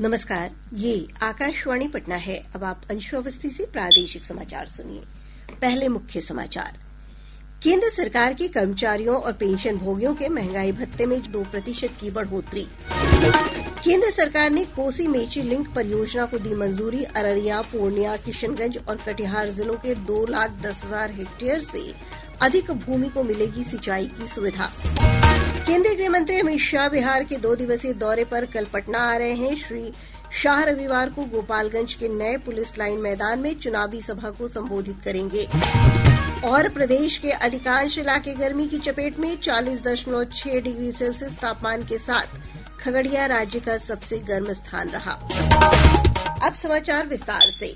नमस्कार, ये आकाशवाणी पटना है। अब आप अंशु अवस्थी से प्रादेशिक समाचार सुनिए। पहले मुख्य समाचार। केंद्र सरकार के कर्मचारियों और पेंशन भोगियों के महंगाई भत्ते में 2% की बढ़ोतरी। केंद्र सरकार ने कोसी मेची लिंक परियोजना को दी मंजूरी। अररिया, पूर्णिया, किशनगंज और कटिहार जिलों के 2,10,000 हेक्टेयर से अधिक भूमि को मिलेगी सिंचाई की सुविधा। केंद्रीय गृह मंत्री अमित शाह बिहार के 2 दिवसीय दौरे पर कल पटना आ रहे हैं। श्री शाह रविवार को गोपालगंज के नए पुलिस लाइन मैदान में चुनावी सभा को संबोधित करेंगे। और प्रदेश के अधिकांश इलाके गर्मी की चपेट में। 40.6 डिग्री सेल्सियस तापमान के साथ खगड़िया राज्य का सबसे गर्म स्थान रहा। अब समाचार विस्तार से।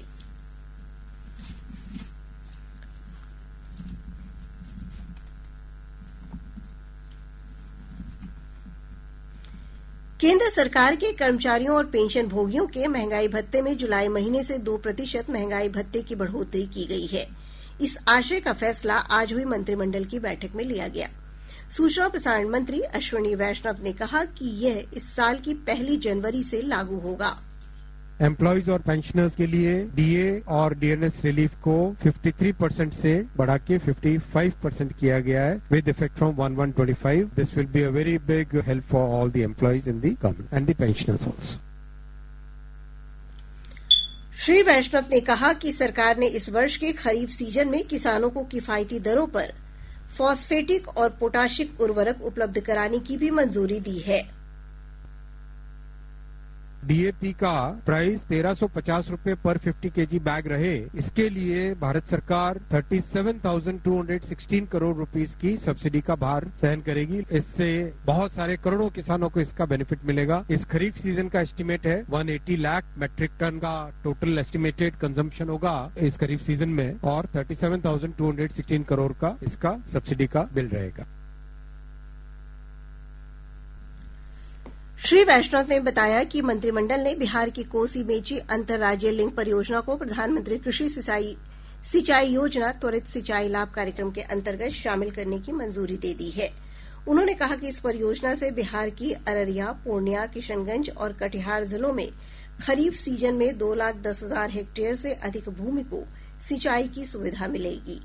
केंद्र सरकार के कर्मचारियों और पेंशन भोगियों के महंगाई भत्ते में जुलाई महीने से 2% महंगाई भत्ते की बढ़ोतरी की गई है। इस आशय का फैसला आज हुई मंत्रिमंडल की बैठक में लिया गया। सूचना और प्रसारण मंत्री अश्विनी वैष्णव ने कहा कि यह इस साल की 1 जनवरी से लागू होगा। एम्प्लॉयज और पेंशनर्स के लिए डीए और डीएनएस रिलीफ को 53% से बढ़ा के 55% किया गया है with effect from 1/1/25। This will be a very big help for all the employees in the government and the pensioners also. Shri Vaishnaw ने कहा कि सरकार ने इस वर्ष के खरीफ सीजन में किसानों को किफायती दरों पर फॉस्फेटिक और पोटाशिक उर्वरक उपलब्ध कराने की भी मंजूरी दी है। डीएपी का प्राइस 1350 रुपए पर 50 केजी बैग रहे, इसके लिए भारत सरकार 37,216 करोड़ रुपीस की सब्सिडी का भार सहन करेगी। इससे बहुत सारे करोड़ों किसानों को इसका बेनिफिट मिलेगा। इस खरीफ सीजन का एस्टीमेट है 180 लाख मेट्रिक टन का टोटल एस्टिमेटेड कंजम्पशन होगा इस खरीफ सीजन में, और 37,216 करोड़ का इसका सब्सिडी का बिल रहेगा। श्री वैष्णव ने बताया कि मंत्रिमंडल ने बिहार की कोसी मेची अंतर्राज्यीय लिंक परियोजना को प्रधानमंत्री कृषि सिंचाई योजना त्वरित सिंचाई लाभ कार्यक्रम के अंतर्गत शामिल करने की मंजूरी दे दी है। उन्होंने कहा कि इस परियोजना से बिहार की अररिया, पूर्णिया, किशनगंज और कटिहार जिलों में खरीफ सीजन में 2,10,000 हेक्टेयर से अधिक भूमि को सिंचाई की सुविधा मिलेगी।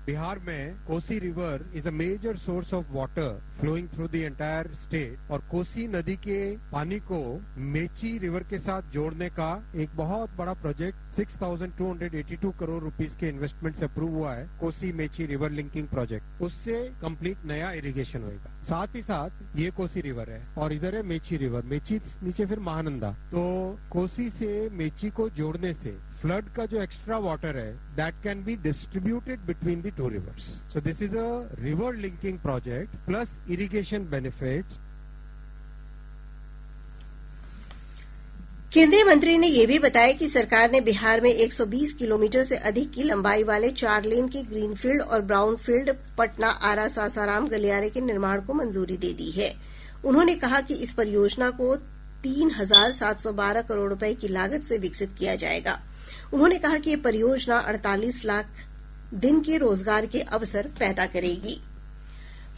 बिहार में Kosi river is a major source of water flowing through the entire state, और कोसी नदी के पानी को मेची रिवर के साथ जोड़ने का एक बहुत बड़ा प्रोजेक्ट 6,282 करोड़ रुपीस के इन्वेस्टमेंट से अप्रूव हुआ है। Kosi Mechi river linking project, उससे कंप्लीट नया इरिगेशन होगा। साथ ही साथ ये कोसी रिवर है और इधर है मेची रिवर, मेची नीचे फिर महानंदा। तो कोसी से मेची को जोड़ने से फ्लड का जो एक्स्ट्रा वाटर है that can be distributed between the 2 reverse. So this is a river linking project plus irrigation benefits. केंद्रीय मंत्री ने यह भी बताया कि सरकार ने बिहार में 120 किलोमीटर से अधिक की लंबाई वाले 4 लेन के ग्रीनफील्ड और ब्राउनफील्ड पटना आरा सासाराम गलियारे के निर्माण को मंजूरी दे दी है। उन्होंने कहा कि इस परियोजना को 3,712 करोड़ रुपए की लागत से विकसित किया जाएगा। उन्होंने कहा कि ये परियोजना 48 लाख दिन के रोजगार के अवसर पैदा करेगी।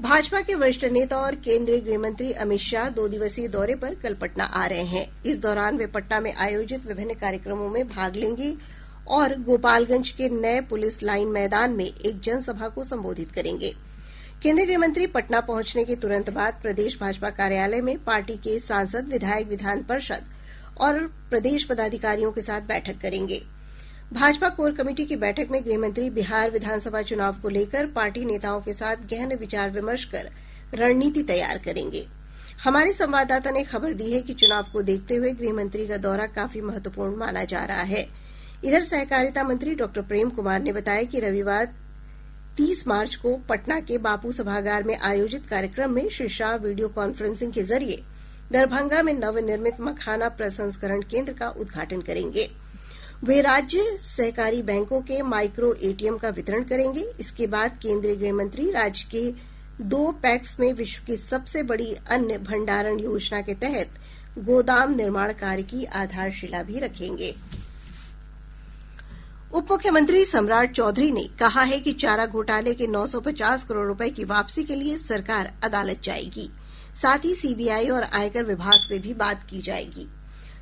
भाजपा के वरिष्ठ नेता और केंद्रीय गृह मंत्री अमित शाह 2 दिवसीय दौरे पर कल पटना आ रहे हैं। इस दौरान वे पटना में आयोजित विभिन्न कार्यक्रमों में भाग लेंगे और गोपालगंज के नए पुलिस लाइन मैदान में एक जनसभा को संबोधित करेंगे। केंद्रीय गृह मंत्री पटना पहुंचने के तुरंत बाद प्रदेश भाजपा कार्यालय में पार्टी के सांसद, विधायक, विधान परिषद और प्रदेश पदाधिकारियों के साथ बैठक करेंगे। भाजपा कोर कमेटी की बैठक में गृह मंत्री बिहार विधानसभा चुनाव को लेकर पार्टी नेताओं के साथ गहन विचार विमर्श कर रणनीति तैयार करेंगे। हमारे संवाददाता ने खबर दी है कि चुनाव को देखते हुए गृह मंत्री का दौरा काफी महत्वपूर्ण माना जा रहा है। इधर सहकारिता मंत्री डॉक्टर प्रेम कुमार ने बताया कि रविवार 30 मार्च को पटना के बापू सभागार में आयोजित कार्यक्रम में श्री शाह वीडियो कॉन्फ्रेंसिंग के जरिए दरभंगा में नवनिर्मित मखाना प्रसंस्करण केंद्र का उद्घाटन करेंगे। वे राज्य सहकारी बैंकों के माइक्रो एटीएम का वितरण करेंगे। इसके बाद केंद्रीय गृह मंत्री राज्य के 2 पैक्स में विश्व की सबसे बड़ी अन्न भंडारण योजना के तहत गोदाम निर्माण कार्य की आधारशिला भी रखेंगे। उप मुख्यमंत्री सम्राट चौधरी ने कहा है कि चारा घोटाले के 950 करोड़ रुपए की वापसी के लिए सरकार अदालत जाएगी। साथ ही सीबीआई और आयकर विभाग से भी बात की जाएगी।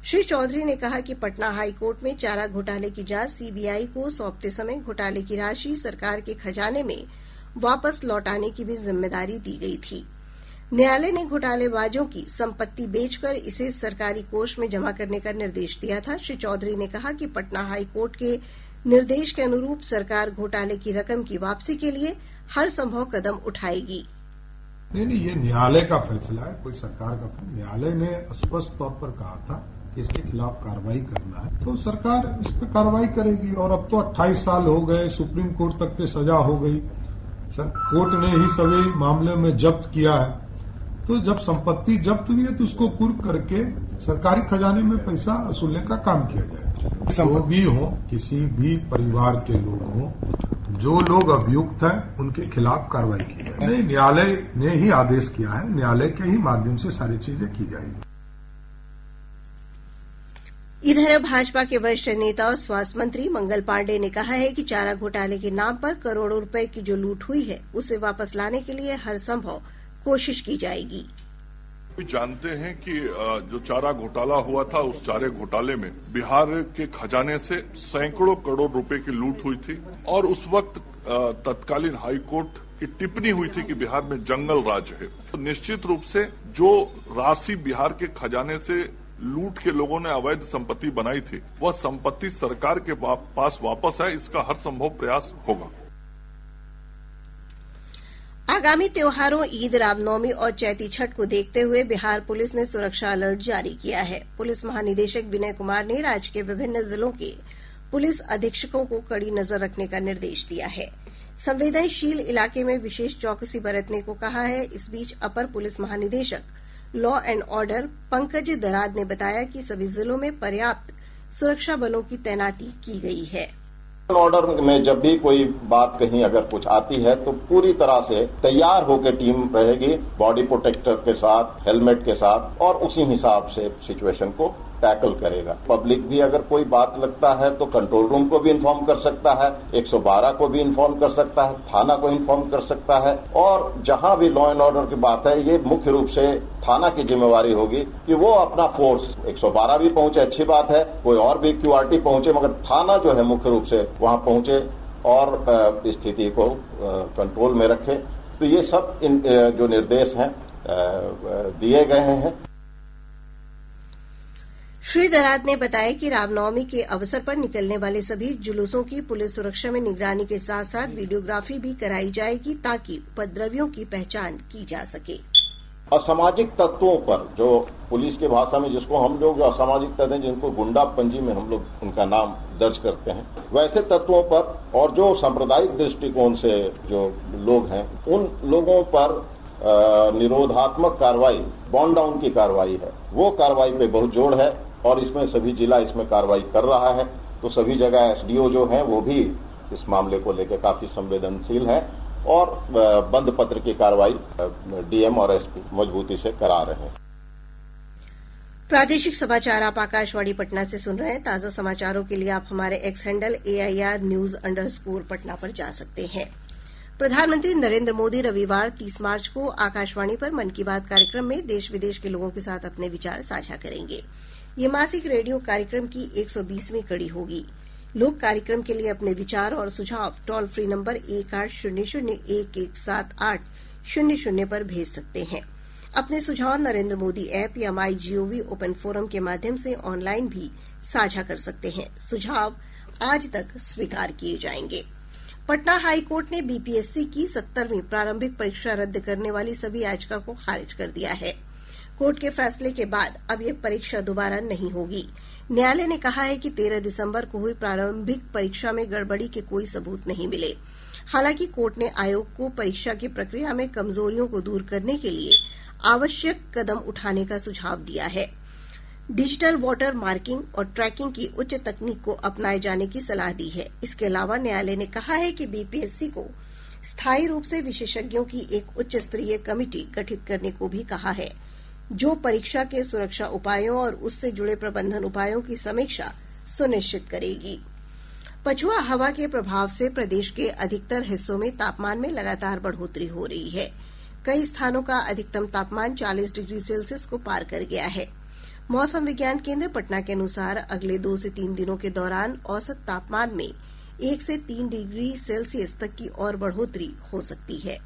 श्री चौधरी ने कहा कि पटना हाई कोर्ट में चारा घोटाले की जांच सीबीआई को सौंपते समय घोटाले की राशि सरकार के खजाने में वापस लौटाने की भी जिम्मेदारी दी गई थी। न्यायालय ने घोटालेबाजों की संपत्ति बेचकर इसे सरकारी कोष में जमा करने का निर्देश दिया था। श्री चौधरी ने कहा कि पटना हाई कोर्ट के निर्देश के अनुरूप सरकार घोटाले की रकम की वापसी के लिए हर संभव कदम उठाएगी। नहीं, ये न्यायालय का फैसला है, कोई सरकार का फैसला। न्यायालय ने स्पष्ट तौर पर कहा था कि इसके खिलाफ कार्रवाई करना है, तो सरकार इस पर कार्रवाई करेगी। और अब तो 28 साल हो गए, सुप्रीम कोर्ट तक के सजा हो गई, कोर्ट ने ही सभी मामले में जब्त किया है। तो जब संपत्ति जब्त हुई है तो उसको कुर्क करके सरकारी खजाने में पैसा वसूलने का काम किया जाए। जो भी हो, किसी भी परिवार के लोग हों, जो लोग अभियुक्त हैं उनके खिलाफ कार्रवाई की जाए। नहीं, न्यायालय ने ही आदेश किया है, न्यायालय के ही माध्यम से सारी चीजें की जाएगी। इधर भाजपा के वरिष्ठ नेता और स्वास्थ्य मंत्री मंगल पांडेय ने कहा है कि चारा घोटाले के नाम पर करोड़ों रुपए की जो लूट हुई है उसे वापस लाने के लिए हर संभव कोशिश की जाएगी। जानते हैं कि जो चारा घोटाला हुआ था, उस चारे घोटाले में बिहार के खजाने से सैकड़ों करोड़ रुपए की लूट हुई थी और उस वक्त तत्कालीन हाई कोर्ट की टिप्पणी हुई थी कि बिहार में जंगल राज है। तो निश्चित रूप से जो राशि बिहार के खजाने से लूट के लोगों ने अवैध संपत्ति बनाई थी, वह संपत्ति सरकार के पास वापस है, इसका हर संभव प्रयास होगा। आगामी त्योहारों ईद, रामनवमी और चैती छठ को देखते हुए बिहार पुलिस ने सुरक्षा अलर्ट जारी किया है। पुलिस महानिदेशक विनय कुमार ने राज्य के विभिन्न जिलों के पुलिस अधीक्षकों को कड़ी नजर रखने का निर्देश दिया है। संवेदनशील इलाके में विशेष चौकसी बरतने को कहा है। इस बीच अपर पुलिस महानिदेशक लॉ एंड ऑर्डर पंकज दराद ने बताया कि सभी जिलों में पर्याप्त सुरक्षा बलों की तैनाती की गई है। ऑर्डर में जब भी कोई बात कहीं अगर कुछ आती है तो पूरी तरह से तैयार होकर टीम रहेगी, बॉडी प्रोटेक्टर के साथ, हेलमेट के साथ, और उसी हिसाब से सिचुएशन को टैकल करेगा। पब्लिक भी अगर कोई बात लगता है तो कंट्रोल रूम को भी इन्फॉर्म कर सकता है, 112 को भी इन्फॉर्म कर सकता है, थाना को इन्फॉर्म कर सकता है। और जहां भी लॉ एंड ऑर्डर की बात है, ये मुख्य रूप से थाना की जिम्मेवारी होगी कि वो अपना फोर्स, 112 भी पहुंचे, अच्छी बात है, कोई और भी QRT पहुंचे, मगर थाना जो है मुख्य रूप से वहां पहुंचे और स्थिति को कंट्रोल में रखे। तो ये सब जो निर्देश हैं दिए गए हैं। श्री दराद ने बताया कि रामनवमी के अवसर पर निकलने वाले सभी जुलूसों की पुलिस सुरक्षा में निगरानी के साथ साथ वीडियोग्राफी भी कराई जाएगी ताकि उपद्रवियों की पहचान की जा सके। असामाजिक तत्वों पर, जो पुलिस की भाषा में जिसको हम लोग असामाजिक तत्व हैं, जिनको गुंडा पंजी में हम लोग उनका नाम दर्ज करते हैं, वैसे तत्वों पर और जो सांप्रदायिक दृष्टिकोण से जो लोग हैं, उन लोगों पर निरोधात्मक कार्रवाई, बॉन्ड डाउन की कार्रवाई है, वो कार्रवाई पे बहुत जोर है और इसमें सभी जिला इसमें कार्रवाई कर रहा है। तो सभी जगह SDO जो हैं वो भी इस मामले को लेकर काफी संवेदनशील है और बंद पत्र की कार्रवाई DM और SP मजबूती से करा रहे हैं। प्रादेशिक समाचार आप आकाशवाणी पटना से सुन रहे हैं। ताजा समाचारों के लिए आप हमारे X हैंडल AIR_News_पटना पर जा सकते हैं। प्रधानमंत्री नरेंद्र मोदी रविवार 30 मार्च को आकाशवाणी पर मन की बात कार्यक्रम में देश विदेश के लोगों के साथ अपने विचार साझा करेंगे। ये मासिक रेडियो कार्यक्रम की 120वीं कड़ी होगी। लोग कार्यक्रम के लिए अपने विचार और सुझाव टोल फ्री नंबर 1800117800 पर भेज सकते हैं। अपने सुझाव नरेंद्र मोदी ऐप या MyGov ओपन फोरम के माध्यम से ऑनलाइन भी साझा कर सकते हैं। सुझाव आज तक स्वीकार किए जाएंगे। पटना हाई कोर्ट ने BPSC की 70वीं प्रारंभिक परीक्षा रद्द करने वाली सभी याचिका को खारिज कर दिया है। कोर्ट के फैसले के बाद अब यह परीक्षा दोबारा नहीं होगी। न्यायालय ने कहा है कि 13 दिसंबर को हुई प्रारंभिक परीक्षा में गड़बड़ी के कोई सबूत नहीं मिले। हालांकि कोर्ट ने आयोग को परीक्षा की प्रक्रिया में कमजोरियों को दूर करने के लिए आवश्यक कदम उठाने का सुझाव दिया है। डिजिटल वाटर मार्किंग और ट्रैकिंग की उच्च तकनीक को अपनाए जाने की सलाह दी है। इसके अलावा न्यायालय ने कहा है कि BPSC को स्थायी रूप से विशेषज्ञों की एक उच्च स्तरीय कमेटी गठित करने को भी कहा है, जो परीक्षा के सुरक्षा उपायों और उससे जुड़े प्रबंधन उपायों की समीक्षा सुनिश्चित करेगी। पछुआ हवा के प्रभाव से प्रदेश के अधिकतर हिस्सों में तापमान में लगातार बढ़ोतरी हो रही है। कई स्थानों का अधिकतम तापमान 40 डिग्री सेल्सियस को पार कर गया है। मौसम विज्ञान केंद्र पटना के अनुसार अगले 2 से 3 दिनों के दौरान औसत तापमान में 1 से 3 डिग्री सेल्सियस तक की और बढ़ोतरी हो सकती है।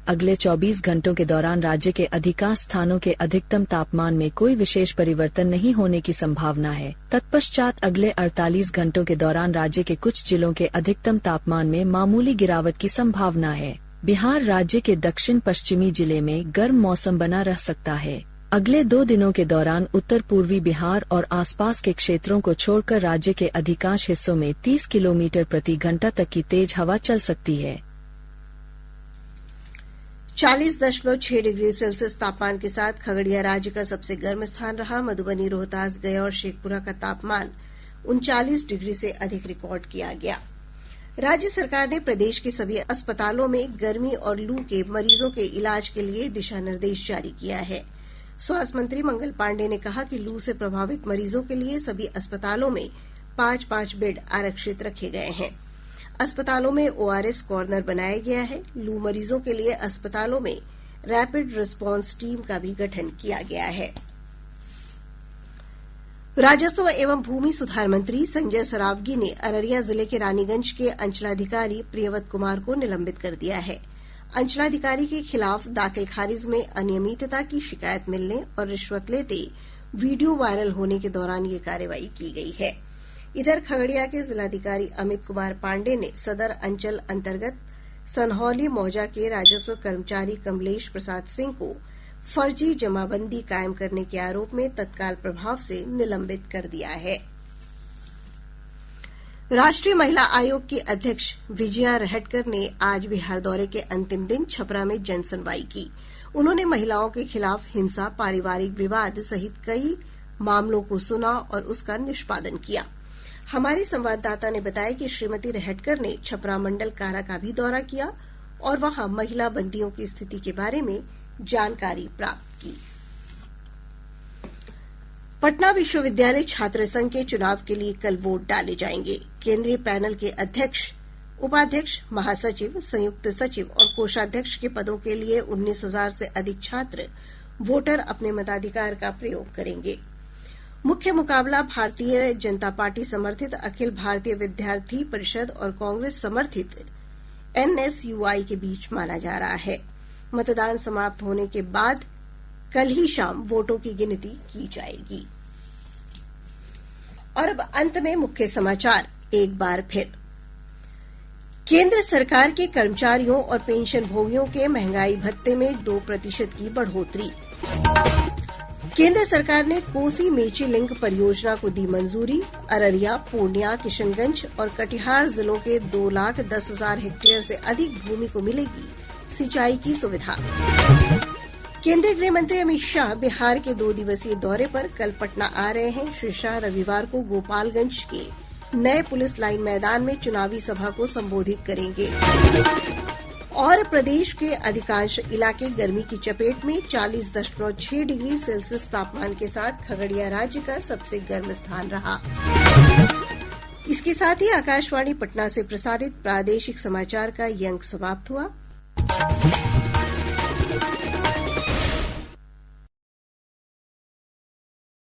अगले 24 घंटों के दौरान राज्य के अधिकांश स्थानों के अधिकतम तापमान में कोई विशेष परिवर्तन नहीं होने की संभावना है। तत्पश्चात अगले 48 घंटों के दौरान राज्य के कुछ जिलों के अधिकतम तापमान में मामूली गिरावट की संभावना है। बिहार राज्य के दक्षिण पश्चिमी जिले में गर्म मौसम बना रह सकता है। अगले 2 दिनों के दौरान उत्तर पूर्वी बिहार और आसपास के क्षेत्रों को छोड़कर राज्य के अधिकांश हिस्सों में 30 किलोमीटर प्रति घंटा तक की तेज हवा चल सकती है। 40.6 डिग्री सेल्सियस तापमान के साथ खगड़िया राज्य का सबसे गर्म स्थान रहा। मधुबनी, रोहतास, गया और शेखपुरा का तापमान 39 डिग्री से अधिक रिकॉर्ड किया गया। राज्य सरकार ने प्रदेश के सभी अस्पतालों में गर्मी और लू के मरीजों के इलाज के लिए दिशा निर्देश जारी किया है। स्वास्थ्य मंत्री मंगल पांडेय ने कहा कि लू से प्रभावित मरीजों के लिए सभी अस्पतालों में 5-5 बेड आरक्षित रखे गए हैं। अस्पतालों में ORS कॉर्नर बनाया गया है। लू मरीजों के लिए अस्पतालों में रैपिड रिस्पांस टीम का भी गठन किया गया है। राजस्व एवं भूमि सुधार मंत्री संजय सरावगी ने अररिया जिले के रानीगंज के अंचलाधिकारी प्रियवत कुमार को निलंबित कर दिया है। अंचलाधिकारी के खिलाफ दाखिल खारिज में अनियमितता की शिकायत मिलने और रिश्वत लेते वीडियो वायरल होने के दौरान ये कार्रवाई की गई है। इधर खगड़िया के जिलाधिकारी अमित कुमार पांडेय ने सदर अंचल अंतर्गत सनहौली मौजा के राजस्व कर्मचारी कमलेश प्रसाद सिंह को फर्जी जमाबंदी कायम करने के आरोप में तत्काल प्रभाव से निलंबित कर दिया है। राष्ट्रीय महिला आयोग की अध्यक्ष विजया रहटकर ने आज बिहार दौरे के अंतिम दिन छपरा में जनसुनवाई की। उन्होंने महिलाओं के खिलाफ हिंसा, पारिवारिक विवाद सहित कई मामलों को सुना और उसका निष्पादन किया। हमारे संवाददाता ने बताया कि श्रीमती रहटकर ने छपरा मंडल कारा का भी दौरा किया और वहां महिला बंदियों की स्थिति के बारे में जानकारी प्राप्त की। पटना विश्वविद्यालय छात्र संघ के चुनाव के लिए कल वोट डाले जाएंगे। केंद्रीय पैनल के अध्यक्ष, उपाध्यक्ष, महासचिव, संयुक्त सचिव और कोषाध्यक्ष के पदों के लिए 19,000 से अधिक छात्र वोटर अपने मताधिकार का प्रयोग करेंगे। मुख्य मुकाबला भारतीय जनता पार्टी समर्थित अखिल भारतीय विद्यार्थी परिषद और कांग्रेस समर्थित NSUI के बीच माना जा रहा है। मतदान समाप्त होने के बाद कल ही शाम वोटों की गिनती की जाएगी। और अब अंत में मुख्य समाचार एक बार फिर। केंद्र सरकार के कर्मचारियों और पेंशनभोगियों के महंगाई भत्ते में 2% की बढ़ोतरी। केंद्र सरकार ने कोसी मेची लिंक परियोजना को दी मंजूरी। अररिया, पूर्णिया, किशनगंज और कटिहार जिलों के 2,10,000 हेक्टेयर से अधिक भूमि को मिलेगी सिंचाई की सुविधा। केंद्रीय गृह मंत्री अमित शाह बिहार के 2 दिवसीय दौरे पर कल पटना आ रहे हैं। श्री शाह रविवार को गोपालगंज के नए पुलिस लाइन मैदान में चुनावी सभा को संबोधित करेंगे। और प्रदेश के अधिकांश इलाके गर्मी की चपेट में 40.6 डिग्री सेल्सियस तापमान के साथ खगड़िया राज्य का सबसे गर्म स्थान रहा। इसके साथ ही आकाशवाणी पटना से प्रसारित प्रादेशिक समाचार का ये अंक समाप्त हुआ।